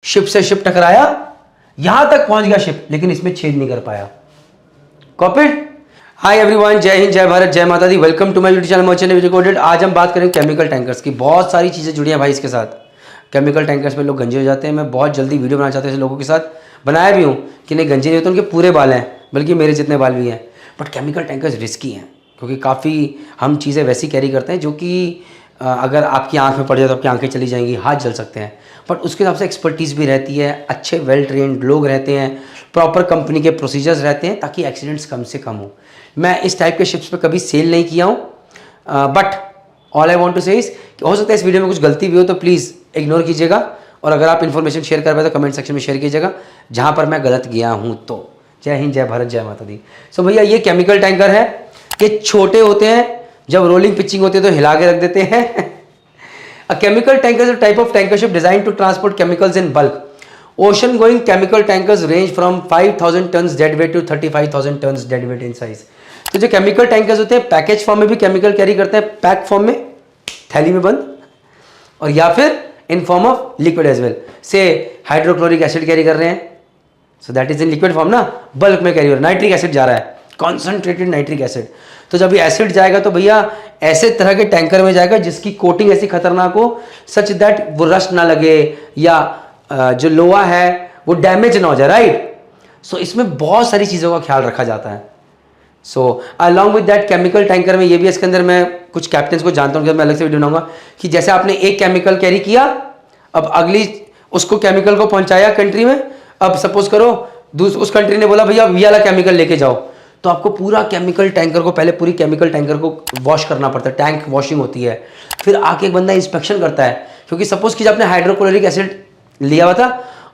Ship से ship टकराया, यहां तक पहुंच गया शिप, लेकिन इसमें छेद नहीं कर पाया। कॉपीड। हाय एवरीवन, जय हिंद, जय भारत, जय माता दी। Welcome to my YouTube channel merchant navy recorded. आज हम बात करेंगे केमिकल टैंकर्स की। बहुत सारी चीज़ें जुड़ी हैं भाई इसके साथ। केमिकल टैंकर्स में लोग गंजे हो जाते हैं। मैं बहुत जल्दी वीडियो बनाना चाहता हूँ ऐसे लोगों के साथ, बनाया भी हूँ कि नहीं गंजे नहीं होते, उनके पूरे बाल हैं, बल्कि मेरे जितने बाल भी हैं। बट केमिकल टैंकर्स रिस्की हैं, क्योंकि काफ़ी हम चीज़ें वैसी कैरी करते हैं जो कि अगर आपकी आंख में पड़ जाए तो आपकी आंखें चली जाएंगी, हाथ जल सकते हैं। बट उसके हिसाब से एक्सपर्टीज़ भी रहती है, अच्छे वेल ट्रेंड लोग रहते हैं, प्रॉपर कंपनी के प्रोसीजर्स रहते हैं, ताकि एक्सीडेंट्स कम से कम हो। मैं इस टाइप के शिप्स पे कभी सेल नहीं किया हूँ, but all I want to say is, हो सकता है इस वीडियो में कुछ गलती भी हो तो प्लीज़ इग्नोर कीजिएगा। और अगर आप इन्फॉर्मेशन शेयर कर पाए तो कमेंट सेक्शन में शेयर कीजिएगा जहाँ पर मैं गलत गया हूँ तो। जय हिंद, जय भारत, जय माता दी। सो भैया ये केमिकल टैंकर है, ये छोटे होते हैं, जब रोलिंग पिचिंग होती है तो हिला के रख देते हैं। A chemical tanker is a type of tanker ship designed to transport chemicals in bulk. Ocean going chemical tankers range from 5,000 tons dead weight to 35,000 tons dead weight in size. तो जो केमिकल टैंकर्स होते हैं package form में भी chemical carry करते हैं, pack form में, थैली में बंद, और या फिर in form of liquid as well. Say hydrochloric acid carry कर रहे हैं, so that is in liquid form ना, बल्क में कैरी हो रहा है। नाइट्रिक एसिड जा रहा है, कॉन्सेंट्रेटेड नाइट्रिक एसिड। तो जब ये एसिड जाएगा तो भैया ऐसे तरह के टैंकर में जाएगा जिसकी कोटिंग ऐसी खतरनाक हो, सच दैट वो रस्ट ना लगे या जो लोहा है वो डैमेज ना हो जाए, राइट। सो इसमें बहुत सारी चीज़ों का ख्याल रखा जाता है। So along with that chemical tanker में ये भी, इसके अंदर मैं कुछ कैप्टन्स को जानता हूँ कि मैं अलग से वीडियो बनाऊंगा, कि जैसे आपने एक केमिकल कैरी किया, अब अगली उसको केमिकल को पहुंचाया कंट्री में, अब सपोज करो उस कंट्री ने बोला भैया ये वाला केमिकल लेके जाओ, तो आपको पूरा केमिकल टैंकर को, पहले पूरी केमिकल टैंकर को वॉश करना पड़ता है, टैंक वॉशिंग होती है। फिर आके एक बंदा इंस्पेक्शन करता है, क्योंकि सपोज कि आपने हाइड्रोक्लोरिक एसिड लिया हुआ था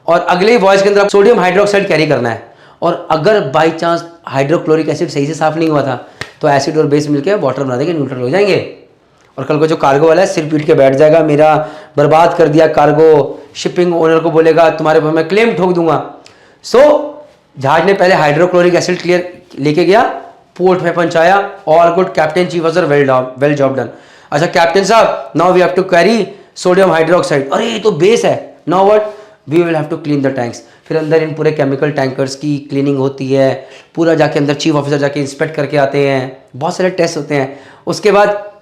और अगले वॉयस के अंदर सोडियम हाइड्रोक्साइड कैरी करना है, और अगर बाई चांस हाइड्रोक्लोरिक एसिड सही से साफ नहीं हुआ था तो एसिड और बेस मिलकर वाटर बना देंगे, न्यूट्रल हो जाएंगे, और कल को जो कार्गो वाला है सिर पीट के बैठ जाएगा, मेरा बर्बाद कर दिया कार्गो, शिपिंग ओनर को बोलेगा तुम्हारे पर मैं क्लेम ठोक दूंगा। सो जहाज ने पहले हाइड्रोक्लोरिक एसिड क्लियर लेके गया, पोर्ट में पहुंचाया, all good captain chief officer, well job done. अच्छा कैप्टन साहब, now we have to carry sodium hydroxide, अरे ये तो बेस है, now what, we will have to clean the tanks. फिर अंदर इन पूरे केमिकल टैंकर्स की क्लीनिंग होती है, पूरा जाके अंदर चीफ ऑफिसर जाके इंस्पेक्ट करके आते हैं, बहुत सारे टेस्ट होते हैं। उसके बाद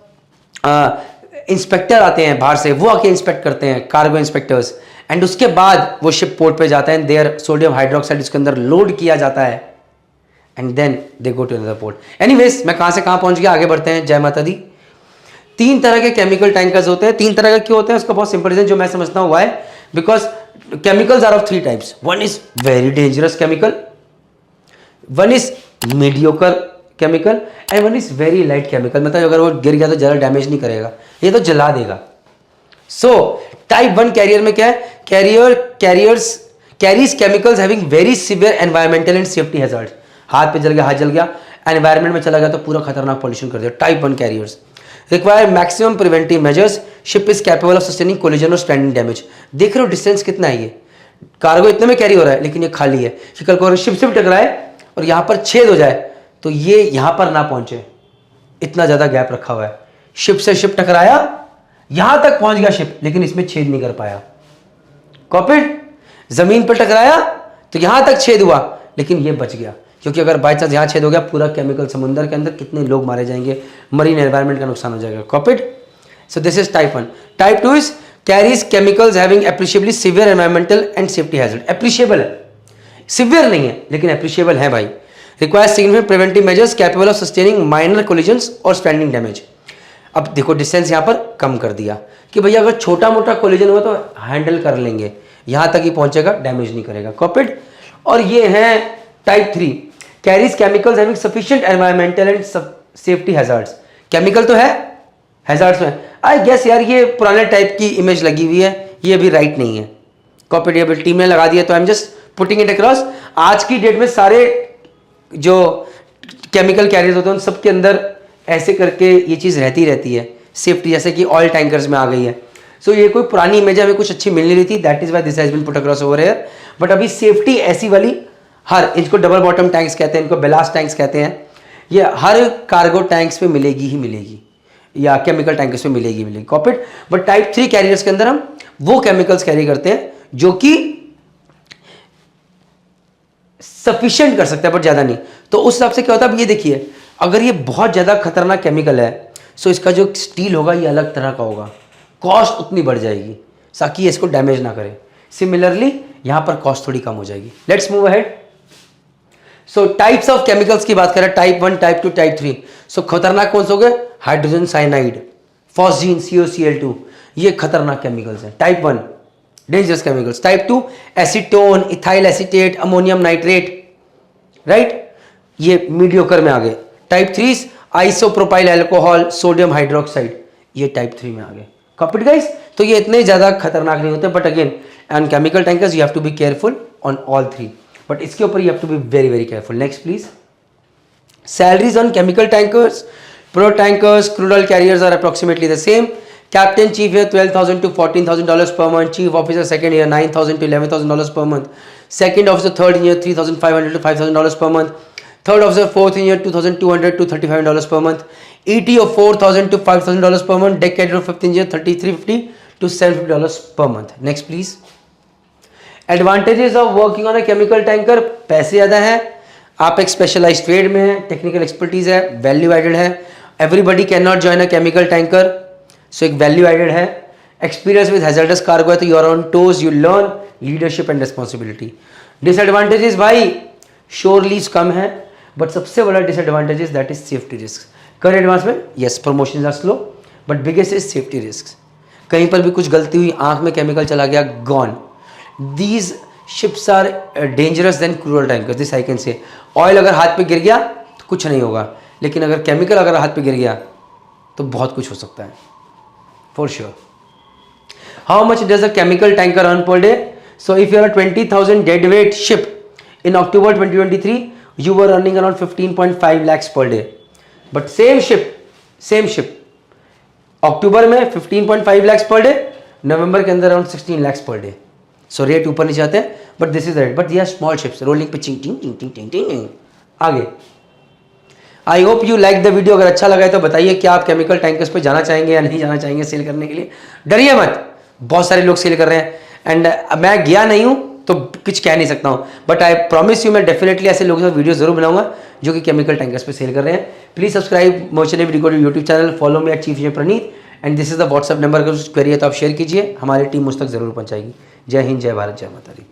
इंस्पेक्टर आते हैं बाहर से, वो आके इंस्पेक्ट करते हैं, कार्गो इंस्पेक्टर्स, एंड उसके बाद वो शिप पोर्ट पे जाता है, देयर सोडियम हाइड्रोक्साइड उसके अंदर लोड किया जाता है, and then they go to another port. Anyways, मैं कहाँ से कहाँ पहुँच गया, आगे बढ़ते हैं। जय माता दी। 3 तरह के केमिकल टैंकर्स होते हैं। 3 तरह के क्यों होते हैं उसका बहुत सिंपल रीजन जो मैं समझता हूँ, why, because chemicals are of 3 types. One is very dangerous chemical, one is mediocre chemical, and one is very light chemical. मतलब अगर वो गिर गया तो ज़्यादा डैमेज नहीं करेगा, ये तो जला देगा। सो टाइप 1 कैरियर में क्या है, carries chemicals having very severe environmental and safety hazards. हाथ पे जल गया, हाथ जल गया, एनवायरमेंट में चला गया तो पूरा खतरनाक पॉल्यूशन कर दिया। Type 1 carriers require maximum preventive measures, ship is capable of sustaining collision और स्टैंडिंग डैमेज। देख रहे हो डिस्टेंस कितना है, ये कार्गो इतने में कैरी हो रहा है, लेकिन ये खाली है कि कल को शिप से भी टकराए और यहाँ पर छेद हो जाए तो ये यहाँ पर ना पहुंचे, इतना ज़्यादा गैप रखा हुआ है। शिप से शिप टकराया, यहाँ तक पहुंच गया शिप, लेकिन इसमें छेद नहीं कर पाया। कॉपीड। जमीन पर टकराया तो यहाँ तक छेद हुआ, लेकिन ये बच गया, क्योंकि अगर बाई चांस यहाँ छेद हो गया, पूरा केमिकल समुद्र के अंदर कितने लोग मारे जाएंगे, मरीन एनवायरनमेंट का नुकसान हो जाएगा। Copied. So this is type 1। Type 2 is carries chemicals having appreciably severe environmental and safety hazard. Appreciable है, सीवियर नहीं है, लेकिन एप्रिशिएबल है भाई। Require significant preventive measures capable of sustaining minor collisions और स्टैंडिंग डैमेज। अब देखो डिस्टेंस यहाँ पर कम कर दिया कि भैया अगर छोटा मोटा कोलिजन हुआ तो हैंडल कर लेंगे, यहाँ तक ही पहुंचेगा, डैमेज नहीं करेगा। कॉपीड। और ये है type 3 carries chemicals having sufficient environmental and safety hazards. Chemical तो है, हैजर्ड्स में आई गेस यार ये पुराने टाइप की इमेज लगी हुई है, ये भी राइट नहीं है। कॉपीड। ये टीम ने लगा दिया तो I am just putting it across. आज की डेट में सारे जो केमिकल कैरियर्स होते हैं उन सबके अंदर ऐसे करके ये चीज़ रहती है सेफ्टी, जैसे कि ऑयल टैंकर्स में आ गई है। सो ये कोई पुरानी इमेज हमें कुछ अच्छी मिल नहीं रही थी, that is why this has been put across over here. But अभी सेफ्टी ऐसी वाली हर, इनको डबल बॉटम टैंक्स कहते हैं, इनको बेलास्ट टैंक्स कहते हैं, ये हर कार्गो टैंक्स पे मिलेगी ही मिलेगी, या केमिकल टैंकर्स में मिलेगी। कॉपीड। बट टाइप 3 कैरियर्स के अंदर हम वो केमिकल्स कैरी करते हैं जो कि सफिशिएंट कर सकता है बट ज़्यादा नहीं। तो उस हिसाब से क्या होता है, अब ये देखिए, अगर ये बहुत ज़्यादा खतरनाक केमिकल है सो इसका जो स्टील होगा ये अलग तरह का होगा, कॉस्ट उतनी बढ़ जाएगी ताकि ये इसको डैमेज ना करे। सिमिलरली यहाँ पर कॉस्ट थोड़ी कम हो जाएगी। Let's move ahead. So types of chemicals की बात करें, टाइप 1, टाइप 2, टाइप 3। सो खतरनाक कौन से हो गए, हाइड्रोजन साइनाइड, फॉस्जीन, COCl2, ये खतरनाक केमिकल्स हैं, type 1 dangerous chemicals. Type 2 acetone, ethyl acetate, ammonium nitrate, right, ये मीडियोकर में आ गए। Type 3 isopropyl alcohol, sodium hydroxide, ये टाइप 3 में आ गए। Copy it guys. तो ये इतने ज़्यादा खतरनाक नहीं होते, but again on chemical tankers you have to be careful on all 3, but इसके ऊपर you have to be very very careful. Next please. Salaries on chemical tankers, product tankers, crude oil carriers are approximately the same. Captain chief here $12,000 to $14,000 per month. Chief officer second year $9,000 to $11,000 per month. Second officer third year $3,500 to $5,000 per month. Third officer fourth year $2,200 to $3,500 per month. ETO $4,000 to $5,000 per month. Deck cadet fifth year $3,350 to $750 per month. Next please. Advantages of working on a chemical tanker, पैसे ज़्यादा है, आप एक specialised trade में है, technical expertise है, value added है। Everybody can not join a chemical tanker, so एक वैल्यू एडेड है। एक्सपीरियंस विद हैजर्डस कार्गो है तो you are on toes, you learn leadership and responsibility. Disadvantages भाई श्योर लीज कम है, बट सबसे बड़ा disadvantage that is safety risk. Career advancement yes, promotion are slow, but biggest is safety risk. कहीं पर भी कुछ गलती हुई, आंख में केमिकल चला गया, gone. These ships are dangerous then crude tankers, this I can say. Oil अगर हाथ पे गिर गया तो कुछ नहीं होगा, लेकिन अगर केमिकल अगर हाथ पे गिर गया तो बहुत कुछ हो सकता है for sure. How much does a chemical tanker earn per day? So if you are 20,000 dead weight ship in October 2023 you were earning around 15.5 lakhs per day, but same ship अक्टूबर में 15.5 lakhs per day, नवंबर के अंदर around 16 lakhs per day। So rate ऊपर नीचे आते हैं, but this is rate, but ये small ships rolling पे चिंग टिंग टिंग टिंग टिंग टिंग। आगे, I hope you like the video. अगर अच्छा लगा है तो बताइए क्या आप केमिकल टैंकर्स पे जाना चाहेंगे या नहीं जाना चाहेंगे सेल करने के लिए। डरिए मत, बहुत सारे लोग सेल कर रहे हैं एंड मैं गया नहीं हूँ तो कुछ कह नहीं सकता हूँ, बट आई प्रॉमिस यू मैं डेफिनेटली ऐसे लोगों के साथ वीडियो जरूर बनाऊंगा जो कि केमिकल टैंकर्स पे सेल कर रहे हैं। प्लीज सब्सक्राइब मोचन record YouTube channel, follow me at chief engineer Praneet, and this is the WhatsApp number. अगर कुछ क्वेरी है तो आप शेयर कीजिए, हमारी टीम मुझ तक जरूर पहुंचाएगी। जय हिंद, जय भारत, जय माता दी।